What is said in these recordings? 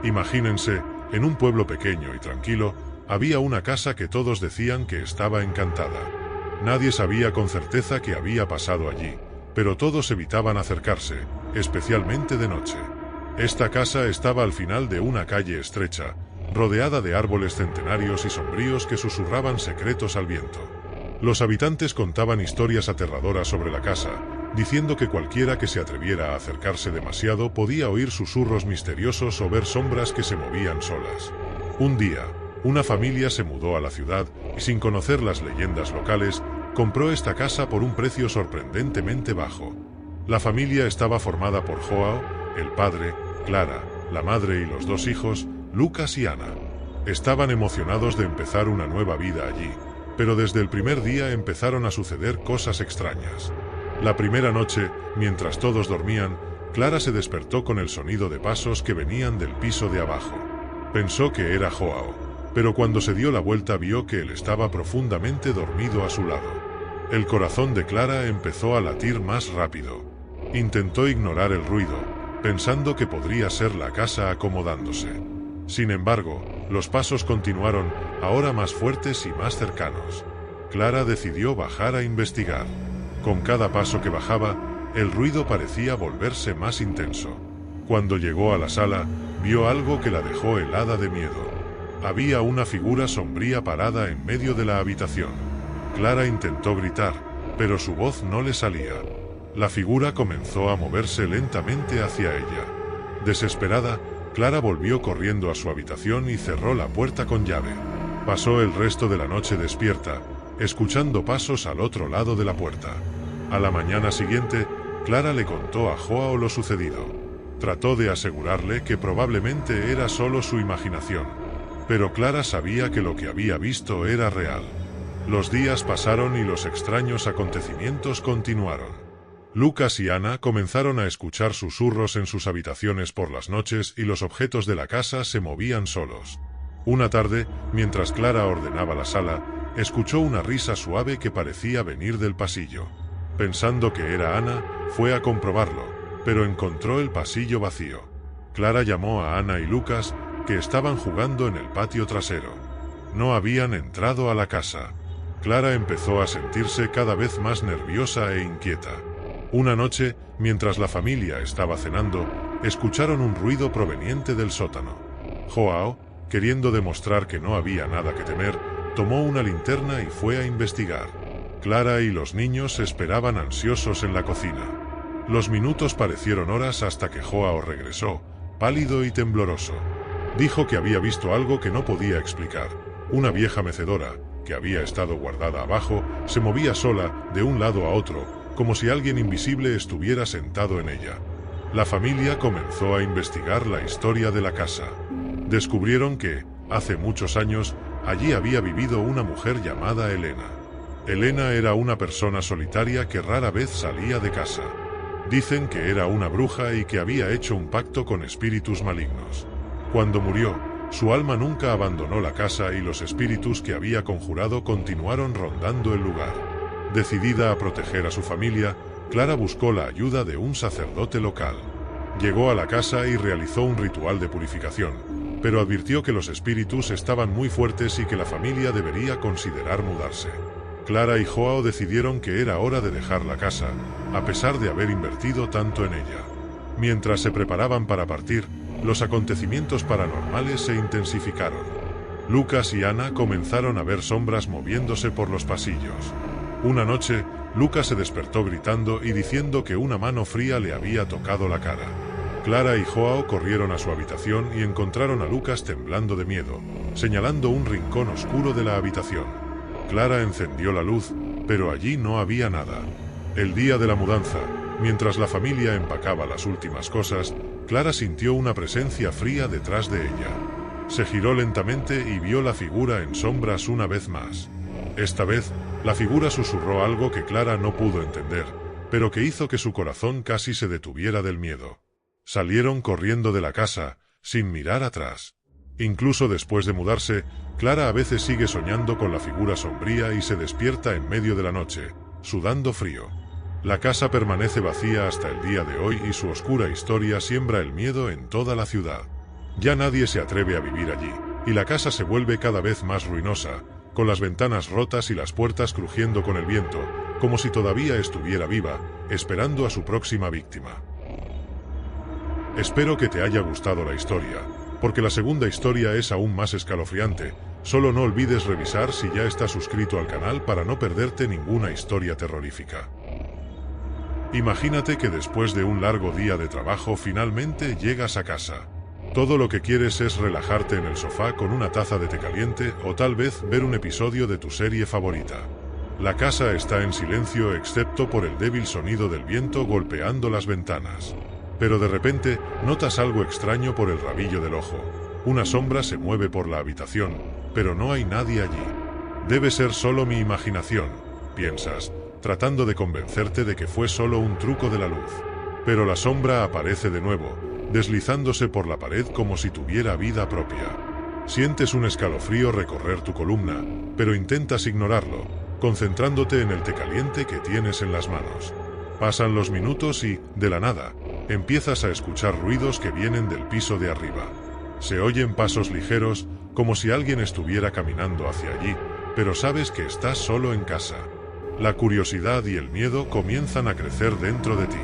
Imagínense, en un pueblo pequeño y tranquilo, había una casa que todos decían que estaba encantada. Nadie sabía con certeza qué había pasado allí, pero todos evitaban acercarse, especialmente de noche. Esta casa estaba al final de una calle estrecha, rodeada de árboles centenarios y sombríos que susurraban secretos al viento. Los habitantes contaban historias aterradoras sobre la casa, diciendo que cualquiera que se atreviera a acercarse demasiado podía oír susurros misteriosos o ver sombras que se movían solas. Un día, una familia se mudó a la ciudad y, sin conocer las leyendas locales, compró esta casa por un precio sorprendentemente bajo. La familia estaba formada por Joao, el padre, Clara, la madre y los dos hijos, Lucas y Ana. Estaban emocionados de empezar una nueva vida allí, pero desde el primer día empezaron a suceder cosas extrañas. La primera noche, mientras todos dormían, Clara se despertó con el sonido de pasos que venían del piso de abajo. Pensó que era Joao, pero cuando se dio la vuelta vio que él estaba profundamente dormido a su lado. El corazón de Clara empezó a latir más rápido. Intentó ignorar el ruido, pensando que podría ser la casa acomodándose. Sin embargo, los pasos continuaron, ahora más fuertes y más cercanos. Clara decidió bajar a investigar. Con cada paso que bajaba, el ruido parecía volverse más intenso. Cuando llegó a la sala, vio algo que la dejó helada de miedo. Había una figura sombría parada en medio de la habitación. Clara intentó gritar, pero su voz no le salía. La figura comenzó a moverse lentamente hacia ella. Desesperada, Clara volvió corriendo a su habitación y cerró la puerta con llave. Pasó el resto de la noche despierta, escuchando pasos al otro lado de la puerta. A la mañana siguiente, Clara le contó a Joao lo sucedido. Trató de asegurarle que probablemente era solo su imaginación, pero Clara sabía que lo que había visto era real. Los días pasaron y los extraños acontecimientos continuaron. Lucas y Ana comenzaron a escuchar susurros en sus habitaciones por las noches y los objetos de la casa se movían solos. Una tarde, mientras Clara ordenaba la sala, escuchó una risa suave que parecía venir del pasillo. Pensando que era Ana, fue a comprobarlo, pero encontró el pasillo vacío. Clara llamó a Ana y Lucas, que estaban jugando en el patio trasero. No habían entrado a la casa. Clara empezó a sentirse cada vez más nerviosa e inquieta. Una noche, mientras la familia estaba cenando, escucharon un ruido proveniente del sótano. Joao, queriendo demostrar que no había nada que temer, tomó una linterna y fue a investigar. Clara y los niños esperaban ansiosos en la cocina. Los minutos parecieron horas hasta que Joao regresó, pálido y tembloroso. Dijo que había visto algo que no podía explicar. Una vieja mecedora, que había estado guardada abajo, se movía sola, de un lado a otro, como si alguien invisible estuviera sentado en ella. La familia comenzó a investigar la historia de la casa. Descubrieron que, hace muchos años, allí había vivido una mujer llamada Elena. Elena era una persona solitaria que rara vez salía de casa. Dicen que era una bruja y que había hecho un pacto con espíritus malignos. Cuando murió, su alma nunca abandonó la casa y los espíritus que había conjurado continuaron rondando el lugar. Decidida a proteger a su familia, Clara buscó la ayuda de un sacerdote local. Llegó a la casa y realizó un ritual de purificación, pero advirtió que los espíritus estaban muy fuertes y que la familia debería considerar mudarse. Clara y Joao decidieron que era hora de dejar la casa, a pesar de haber invertido tanto en ella. Mientras se preparaban para partir, los acontecimientos paranormales se intensificaron. Lucas y Ana comenzaron a ver sombras moviéndose por los pasillos. Una noche, Lucas se despertó gritando y diciendo que una mano fría le había tocado la cara. Clara y Joao corrieron a su habitación y encontraron a Lucas temblando de miedo, señalando un rincón oscuro de la habitación. Clara encendió la luz, pero allí no había nada. El día de la mudanza, mientras la familia empacaba las últimas cosas, Clara sintió una presencia fría detrás de ella. Se giró lentamente y vio la figura en sombras una vez más. Esta vez, la figura susurró algo que Clara no pudo entender, pero que hizo que su corazón casi se detuviera del miedo. Salieron corriendo de la casa, sin mirar atrás. Incluso después de mudarse, Clara a veces sigue soñando con la figura sombría y se despierta en medio de la noche, sudando frío. La casa permanece vacía hasta el día de hoy y su oscura historia siembra el miedo en toda la ciudad. Ya nadie se atreve a vivir allí, y la casa se vuelve cada vez más ruinosa, con las ventanas rotas y las puertas crujiendo con el viento, como si todavía estuviera viva, esperando a su próxima víctima. Espero que te haya gustado la historia, porque la segunda historia es aún más escalofriante. Solo no olvides revisar si ya estás suscrito al canal para no perderte ninguna historia terrorífica. Imagínate que después de un largo día de trabajo finalmente llegas a casa. Todo lo que quieres es relajarte en el sofá con una taza de té caliente o tal vez ver un episodio de tu serie favorita. La casa está en silencio excepto por el débil sonido del viento golpeando las ventanas. Pero de repente notas algo extraño por el rabillo del ojo. Una sombra se mueve por la habitación, pero no hay nadie allí. Debe ser solo mi imaginación, piensas, tratando de convencerte de que fue solo un truco de la luz. Pero la sombra aparece de nuevo, deslizándose por la pared como si tuviera vida propia. Sientes un escalofrío recorrer tu columna, pero intentas ignorarlo, concentrándote en el té caliente que tienes en las manos. Pasan los minutos y, de la nada, empiezas a escuchar ruidos que vienen del piso de arriba. Se oyen pasos ligeros, como si alguien estuviera caminando hacia allí, pero sabes que estás solo en casa. La curiosidad y el miedo comienzan a crecer dentro de ti.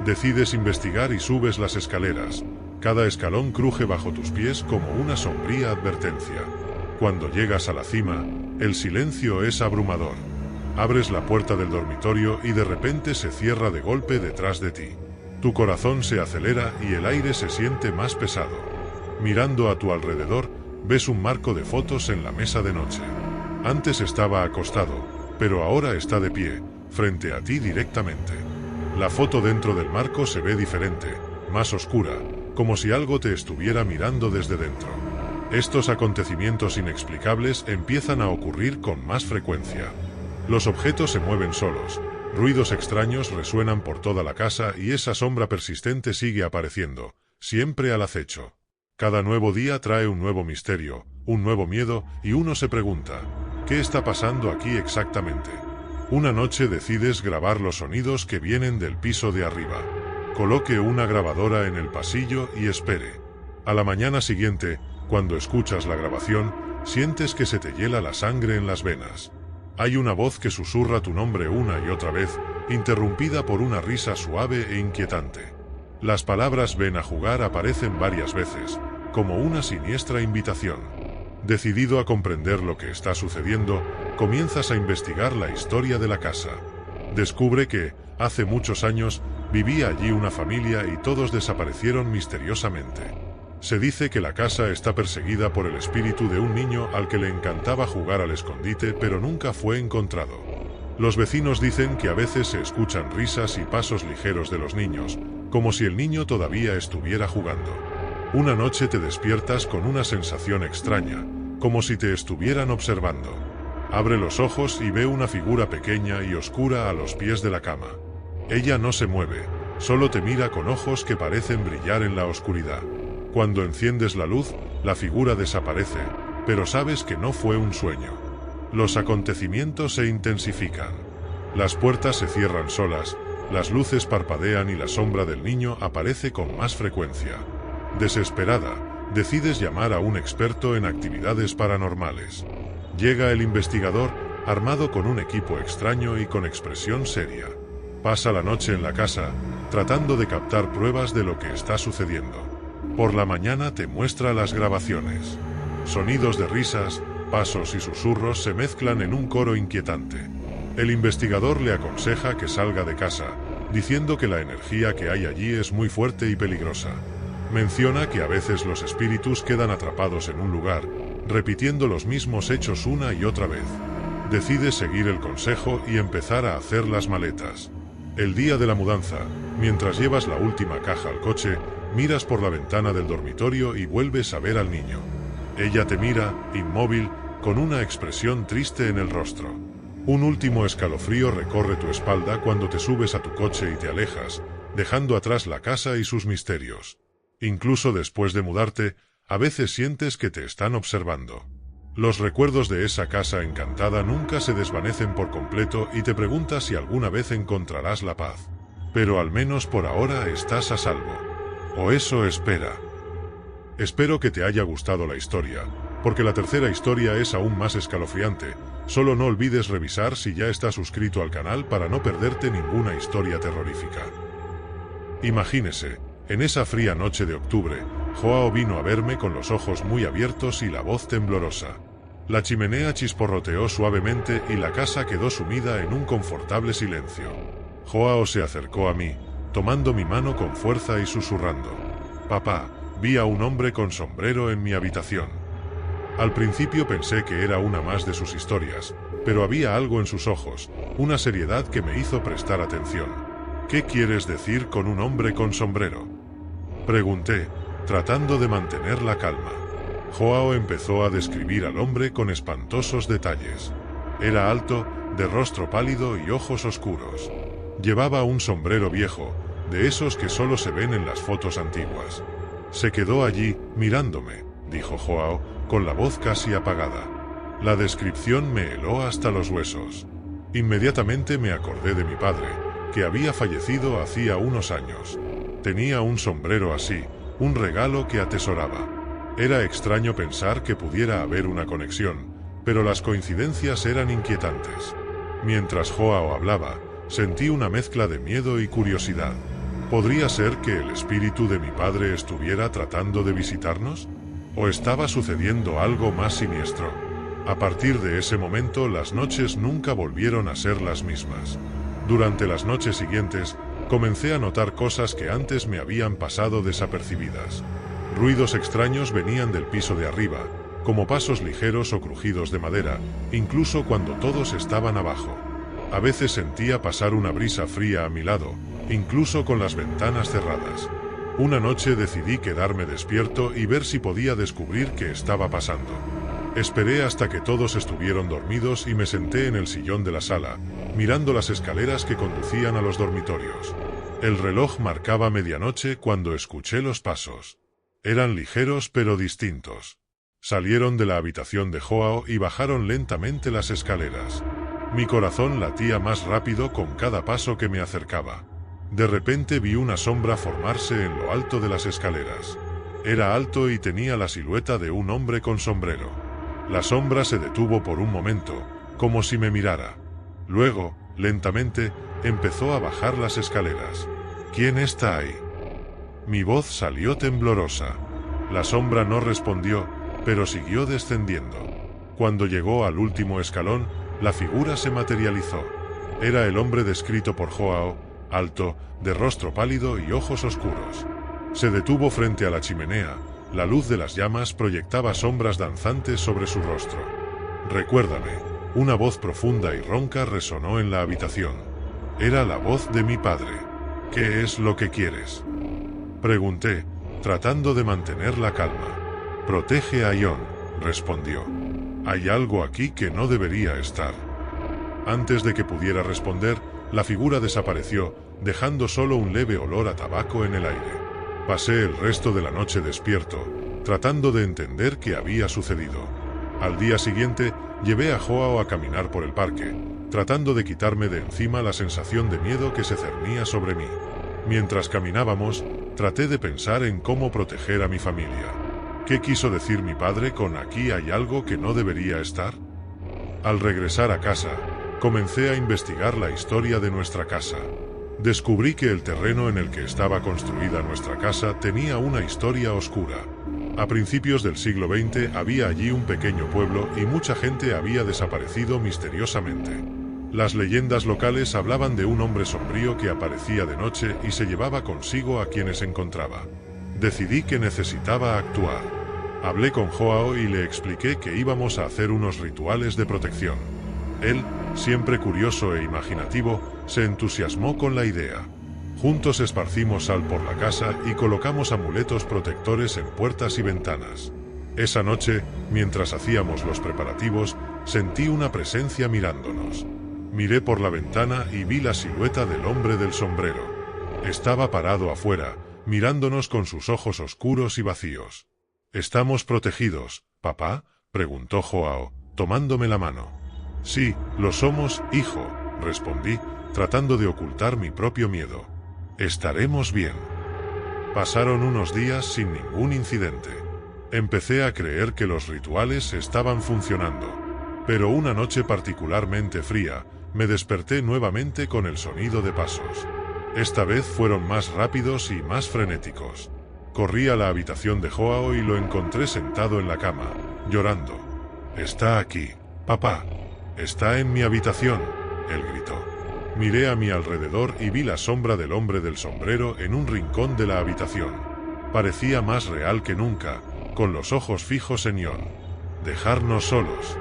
Decides investigar y subes las escaleras. Cada escalón cruje bajo tus pies como una sombría advertencia. Cuando llegas a la cima, el silencio es abrumador. Abres la puerta del dormitorio y de repente se cierra de golpe detrás de ti. Tu corazón se acelera y el aire se siente más pesado. Mirando a tu alrededor, ves un marco de fotos en la mesa de noche. Antes estaba acostado, pero ahora está de pie, frente a ti directamente. La foto dentro del marco se ve diferente, más oscura, como si algo te estuviera mirando desde dentro. Estos acontecimientos inexplicables empiezan a ocurrir con más frecuencia. Los objetos se mueven solos, ruidos extraños resuenan por toda la casa y esa sombra persistente sigue apareciendo, siempre al acecho. Cada nuevo día trae un nuevo misterio, un nuevo miedo, y uno se pregunta, ¿qué está pasando aquí exactamente? Una noche decides grabar los sonidos que vienen del piso de arriba. Coloque una grabadora en el pasillo y espere. A la mañana siguiente, cuando escuchas la grabación, sientes que se te hiela la sangre en las venas. Hay una voz que susurra tu nombre una y otra vez, interrumpida por una risa suave e inquietante. Las palabras "ven a jugar" aparecen varias veces, como una siniestra invitación. Decidido a comprender lo que está sucediendo, comienzas a investigar la historia de la casa. Descubre que, hace muchos años, vivía allí una familia y todos desaparecieron misteriosamente. Se dice que la casa está perseguida por el espíritu de un niño al que le encantaba jugar al escondite pero nunca fue encontrado. Los vecinos dicen que a veces se escuchan risas y pasos ligeros de los niños, como si el niño todavía estuviera jugando. Una noche te despiertas con una sensación extraña, como si te estuvieran observando. Abre los ojos y ve una figura pequeña y oscura a los pies de la cama. Ella no se mueve, solo te mira con ojos que parecen brillar en la oscuridad. Cuando enciendes la luz, la figura desaparece, pero sabes que no fue un sueño. Los acontecimientos se intensifican. Las puertas se cierran solas, las luces parpadean y la sombra del niño aparece con más frecuencia. Desesperada, decides llamar a un experto en actividades paranormales. Llega el investigador, armado con un equipo extraño y con expresión seria. Pasa la noche en la casa, tratando de captar pruebas de lo que está sucediendo. Por la mañana te muestra las grabaciones. Sonidos de risas, pasos y susurros se mezclan en un coro inquietante. El investigador le aconseja que salga de casa, diciendo que la energía que hay allí es muy fuerte y peligrosa. Menciona que a veces los espíritus quedan atrapados en un lugar, repitiendo los mismos hechos una y otra vez. Decide seguir el consejo y empezar a hacer las maletas. El día de la mudanza, mientras llevas la última caja al coche, miras por la ventana del dormitorio y vuelves a ver al niño. Ella te mira, inmóvil, con una expresión triste en el rostro. Un último escalofrío recorre tu espalda cuando te subes a tu coche y te alejas, dejando atrás la casa y sus misterios. Incluso después de mudarte, a veces sientes que te están observando. Los recuerdos de esa casa encantada nunca se desvanecen por completo y te preguntas si alguna vez encontrarás la paz. Pero al menos por ahora estás a salvo. O eso espera. Espero que te haya gustado la historia, porque la tercera historia es aún más escalofriante. Solo no olvides revisar si ya estás suscrito al canal para no perderte ninguna historia terrorífica. Imagínese, en esa fría noche de octubre, Joao vino a verme con los ojos muy abiertos y la voz temblorosa. La chimenea chisporroteó suavemente y la casa quedó sumida en un confortable silencio. Joao se acercó a mí, tomando mi mano con fuerza y susurrando: «Papá, vi a un hombre con sombrero en mi habitación». Al principio pensé que era una más de sus historias, pero había algo en sus ojos, una seriedad que me hizo prestar atención. «¿Qué quieres decir con un hombre con sombrero?», pregunté, tratando de mantener la calma. Joao empezó a describir al hombre con espantosos detalles. Era alto, de rostro pálido y ojos oscuros. Llevaba un sombrero viejo, de esos que solo se ven en las fotos antiguas. Se quedó allí, mirándome, dijo Joao, con la voz casi apagada. La descripción me heló hasta los huesos. Inmediatamente me acordé de mi padre, que había fallecido hacía unos años. Tenía un sombrero así, un regalo que atesoraba. Era extraño pensar que pudiera haber una conexión, pero las coincidencias eran inquietantes. Mientras Joao hablaba, sentí una mezcla de miedo y curiosidad. ¿Podría ser que el espíritu de mi padre estuviera tratando de visitarnos? ¿O estaba sucediendo algo más siniestro? A partir de ese momento, las noches nunca volvieron a ser las mismas. Durante las noches siguientes, comencé a notar cosas que antes me habían pasado desapercibidas. Ruidos extraños venían del piso de arriba, como pasos ligeros o crujidos de madera, incluso cuando todos estaban abajo. A veces sentía pasar una brisa fría a mi lado, incluso con las ventanas cerradas. Una noche decidí quedarme despierto y ver si podía descubrir qué estaba pasando. Esperé hasta que todos estuvieron dormidos y me senté en el sillón de la sala, mirando las escaleras que conducían a los dormitorios. El reloj marcaba medianoche cuando escuché los pasos. Eran ligeros pero distintos. Salieron de la habitación de Joao y bajaron lentamente las escaleras. Mi corazón latía más rápido con cada paso que me acercaba. De repente vi una sombra formarse en lo alto de las escaleras. Era alto y tenía la silueta de un hombre con sombrero. La sombra se detuvo por un momento, como si me mirara. Luego, lentamente, empezó a bajar las escaleras. ¿Quién está ahí?, mi voz salió temblorosa. La sombra no respondió, pero siguió descendiendo. Cuando llegó al último escalón, la figura se materializó. Era el hombre descrito por Joao, alto, de rostro pálido y ojos oscuros. Se detuvo frente a la chimenea. La luz de las llamas proyectaba sombras danzantes sobre su rostro. «Recuérdame», una voz profunda y ronca resonó en la habitación. Era la voz de mi padre. «¿Qué es lo que quieres?», pregunté, tratando de mantener la calma. «Protege a Ion», respondió. «Hay algo aquí que no debería estar». Antes de que pudiera responder, la figura desapareció, dejando solo un leve olor a tabaco en el aire. Pasé el resto de la noche despierto, tratando de entender qué había sucedido. Al día siguiente, llevé a Joao a caminar por el parque, tratando de quitarme de encima la sensación de miedo que se cernía sobre mí. Mientras caminábamos, traté de pensar en cómo proteger a mi familia. ¿Qué quiso decir mi padre con «aquí hay algo que no debería estar»? Al regresar a casa, comencé a investigar la historia de nuestra casa. Descubrí que el terreno en el que estaba construida nuestra casa tenía una historia oscura. A principios del siglo XX había allí un pequeño pueblo y mucha gente había desaparecido misteriosamente. Las leyendas locales hablaban de un hombre sombrío que aparecía de noche y se llevaba consigo a quienes encontraba. Decidí que necesitaba actuar. Hablé con Joao y le expliqué que íbamos a hacer unos rituales de protección. Él, siempre curioso e imaginativo, se entusiasmó con la idea. Juntos esparcimos sal por la casa y colocamos amuletos protectores en puertas y ventanas. Esa noche, mientras hacíamos los preparativos, sentí una presencia mirándonos. Miré por la ventana y vi la silueta del hombre del sombrero. Estaba parado afuera, mirándonos con sus ojos oscuros y vacíos. «¿Estamos protegidos, papá?», preguntó Joao, tomándome la mano. «Sí, lo somos, hijo», respondí, tratando de ocultar mi propio miedo. «Estaremos bien». Pasaron unos días sin ningún incidente. Empecé a creer que los rituales estaban funcionando. Pero una noche particularmente fría, me desperté nuevamente con el sonido de pasos. Esta vez fueron más rápidos y más frenéticos. Corrí a la habitación de Joao y lo encontré sentado en la cama, llorando. «Está aquí, papá. Está en mi habitación», él gritó. Miré a mi alrededor y vi la sombra del hombre del sombrero en un rincón de la habitación. Parecía más real que nunca, con los ojos fijos en Ion. «Dejarnos solos»,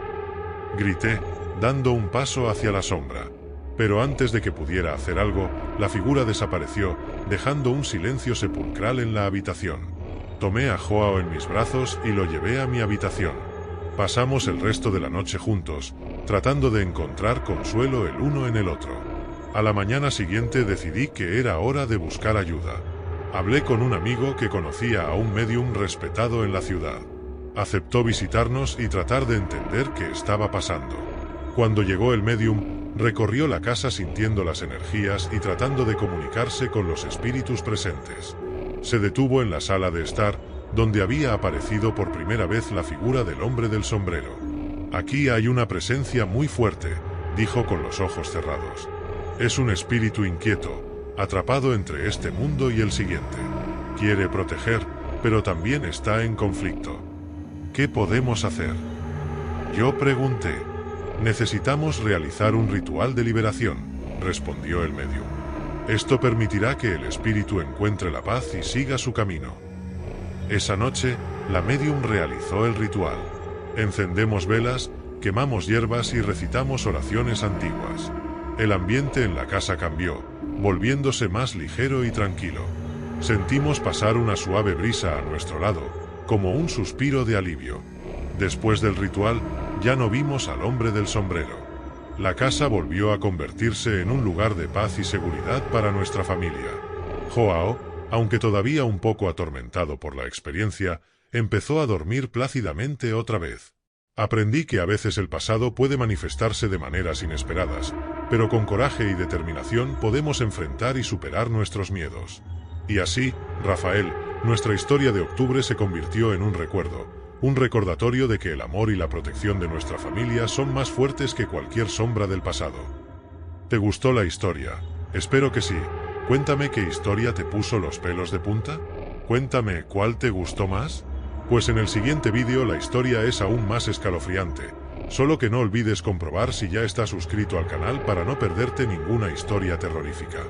grité, dando un paso hacia la sombra. Pero antes de que pudiera hacer algo, la figura desapareció, dejando un silencio sepulcral en la habitación. Tomé a Joao en mis brazos y lo llevé a mi habitación. Pasamos el resto de la noche juntos, tratando de encontrar consuelo el uno en el otro. A la mañana siguiente decidí que era hora de buscar ayuda. Hablé con un amigo que conocía a un médium respetado en la ciudad. Aceptó visitarnos y tratar de entender qué estaba pasando. Cuando llegó el médium, recorrió la casa sintiendo las energías y tratando de comunicarse con los espíritus presentes. Se detuvo en la sala de estar, donde había aparecido por primera vez la figura del hombre del sombrero. «Aquí hay una presencia muy fuerte», dijo con los ojos cerrados. «Es un espíritu inquieto, atrapado entre este mundo y el siguiente. Quiere proteger, pero también está en conflicto. ¿Qué podemos hacer?». Yo pregunté. «Necesitamos realizar un ritual de liberación», respondió el médium. «Esto permitirá que el espíritu encuentre la paz y siga su camino». Esa noche, la médium realizó el ritual. Encendemos velas, quemamos hierbas y recitamos oraciones antiguas. El ambiente en la casa cambió, volviéndose más ligero y tranquilo. Sentimos pasar una suave brisa a nuestro lado, como un suspiro de alivio. Después del ritual, ya no vimos al hombre del sombrero. La casa volvió a convertirse en un lugar de paz y seguridad para nuestra familia. Joao, aunque todavía un poco atormentado por la experiencia, empezó a dormir plácidamente otra vez. Aprendí que a veces el pasado puede manifestarse de maneras inesperadas, pero con coraje y determinación podemos enfrentar y superar nuestros miedos. Y así, Rafael, nuestra historia de octubre se convirtió en un recuerdo, un recordatorio de que el amor y la protección de nuestra familia son más fuertes que cualquier sombra del pasado. ¿Te gustó la historia? Espero que sí. Cuéntame qué historia te puso los pelos de punta. Cuéntame cuál te gustó más. Pues en el siguiente vídeo la historia es aún más escalofriante. Solo que no olvides comprobar si ya estás suscrito al canal para no perderte ninguna historia terrorífica.